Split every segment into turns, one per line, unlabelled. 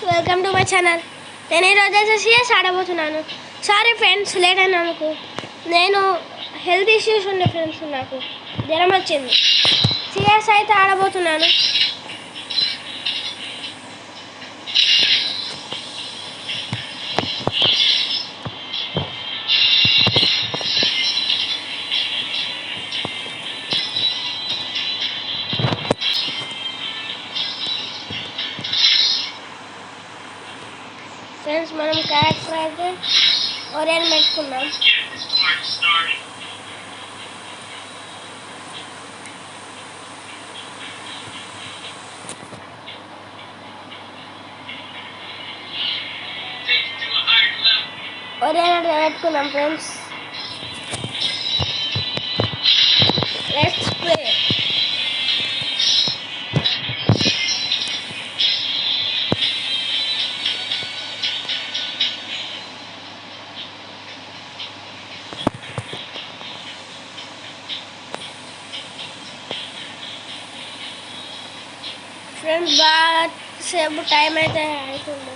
Welcome to my channel. నేను ఈరోజు అయితే సిఎస్ ఆడబోతున్నాను. సారీ ఫ్రెండ్స్, లేట్ అయినందుకు. నేను హెల్త్ ఇష్యూస్ ఉండే ఫ్రెండ్స్, నాకు జ్వరం వచ్చింది. సిఎస్ అయితే ఆడబోతున్నాను. ఫ్రెండ్స్, మనం క్యారెక్టర్ అయితే ఒరేన్ పెట్టుకున్నాం. ఒరేన్ అట్లా పెట్టుకున్నాం ఫ్రెండ్స్. Let's play. ఫ్రెండ్స్, బాగా సేపు టైం అయితే అవుతుంది.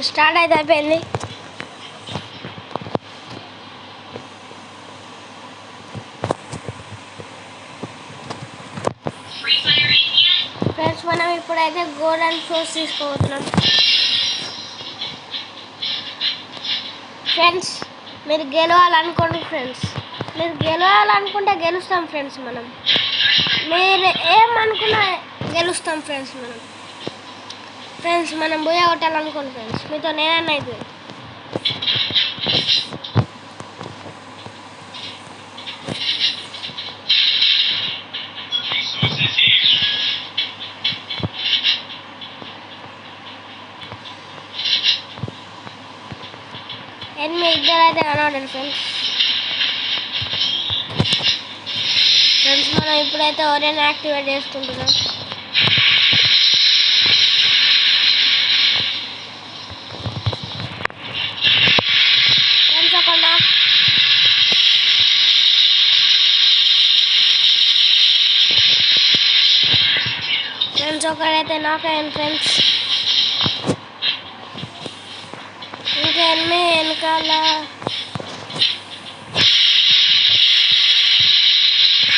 స్టార్ట్ అయితే అయిపోయింది. ఫ్రెండ్స్, మనం ఇప్పుడైతే గోల్డెన్ ఫ్రూట్స్ తీసుకోబోతున్నాం. ఫ్రెండ్స్, మీరు గెలవాలనుకోండి. మీరు గెలవాలనుకుంటే గెలుస్తాం ఫ్రెండ్స్. మీరు ఏమనుకున్నా గెలుస్తాం ఫ్రెండ్స్. మనం బోయ కొట్టాలనుకోండి ఫ్రెండ్స్. మీతో నేనన్నా అయిపోయింది. ఎనిమిది ఇద్దరు అయితే కనబడండి ఫ్రెండ్స్. మనం ఇప్పుడైతే ఒరేన్ యాక్టివేట్ చేసుకుంటున్నాం. ఫ్రెండ్స్, ఒకడైతే నాక్ అయ్యాను ఫ్రెండ్స్. ఇంకా ఎనిమిది వెనకాల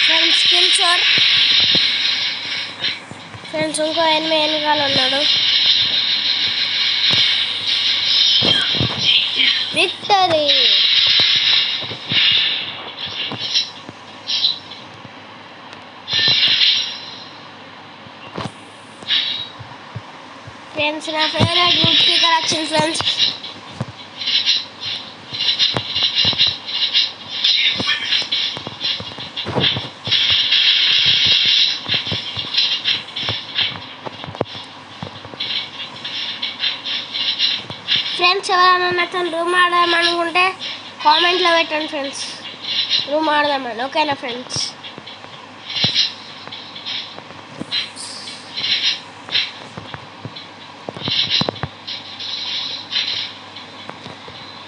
ఫ్రెండ్స్. Kill shot friends. ఇంకో ఎనిమిది వెనకాల ఉన్నాడు. విక్టరీ. ఫ్రెండ్స్, నా ఫేవరెట్ వుడ్ స్పీకర్ వచ్చింది ఫ్రెండ్స్. ఫ్రెండ్స్, ఎవరైనా నాతో రూమ్ ఆడదామనుకుంటే కామెంట్లో పెట్టండి ఫ్రెండ్స్. రూమ్ ఆడదామని. ఓకేనా ఫ్రెండ్స్?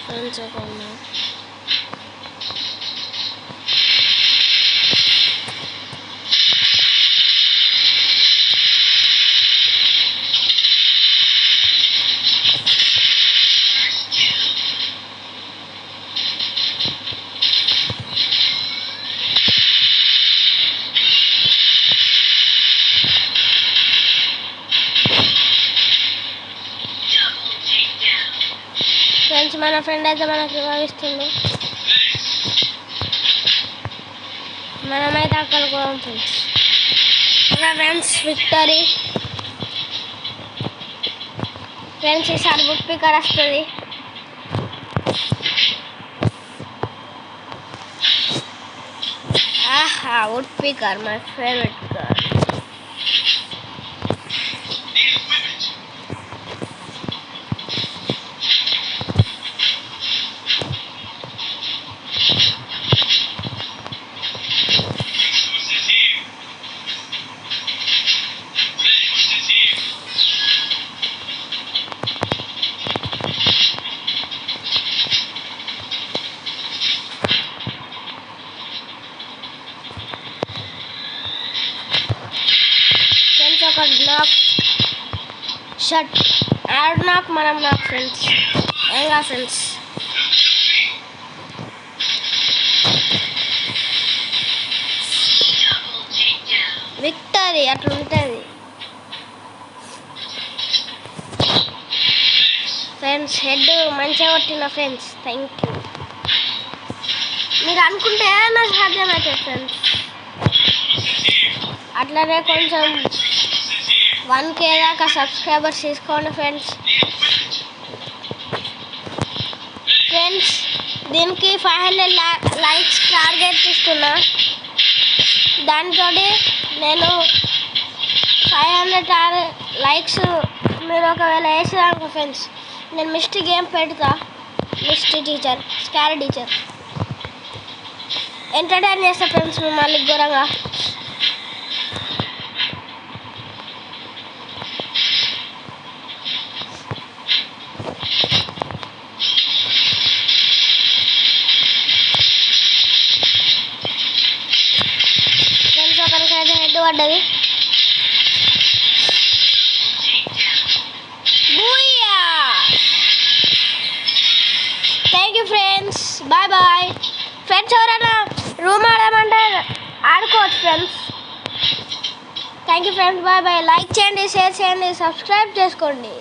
ఫ్రెండ్స్, ఓకేనా? ఫ్రెండ్స్, మన ఫ్రెండ్ అయితే మనకు రివాయిస్తుంది. మనమైతే అక్కడ పోదాం friends. Okay friends, victory. Friends, ఈసారి వుడ్ స్పీకర్ వస్తుంది. ఆహా, wood speaker my favourite car. షట్ ఆడు నాకు మనం నాకు ఫ్రెండ్స్ ఏంగా ఫ్రెండ్స్. విక్టరీ అట్లా ఉంటుంది ఫ్రెండ్స్. హెడ్ మంచిగా కొట్టిన ఫ్రెండ్స్, థ్యాంక్ యూ. మీరు అనుకుంటే నాకు సాధ్యమవుతుంది ఫ్రెండ్స్. అట్లనే కొంచెం 1K దాకా సబ్స్క్రైబర్స్ తీసుకోండి ఫ్రెండ్స్. ఫ్రెండ్స్ దీనికి 500 లైక్స్ టార్గెట్ ఇస్తున్నా. దాంతో నేను 500 లైక్స్ మీరు ఒకవేళ వేసేదానికి ఫ్రెండ్స్ నేను మిస్టీ గేమ్ పెడతా. Misty teacher, scary teacher entertain చేస్తా ఫ్రెండ్స్ మిమ్మల్ని ఘోరంగా. ఫ్రెండ్స్ ఒకరికైతే హెడ్ పడ్డది. Thank you friends, bye bye friends. ఎవరైనా రూమ్ ఆడమంటే ఆడుకోవచ్చు friends. Thank you friends, bye bye. Like చేయండి, షేర్ చేయండి, సబ్స్క్రైబ్ చేసుకోండి.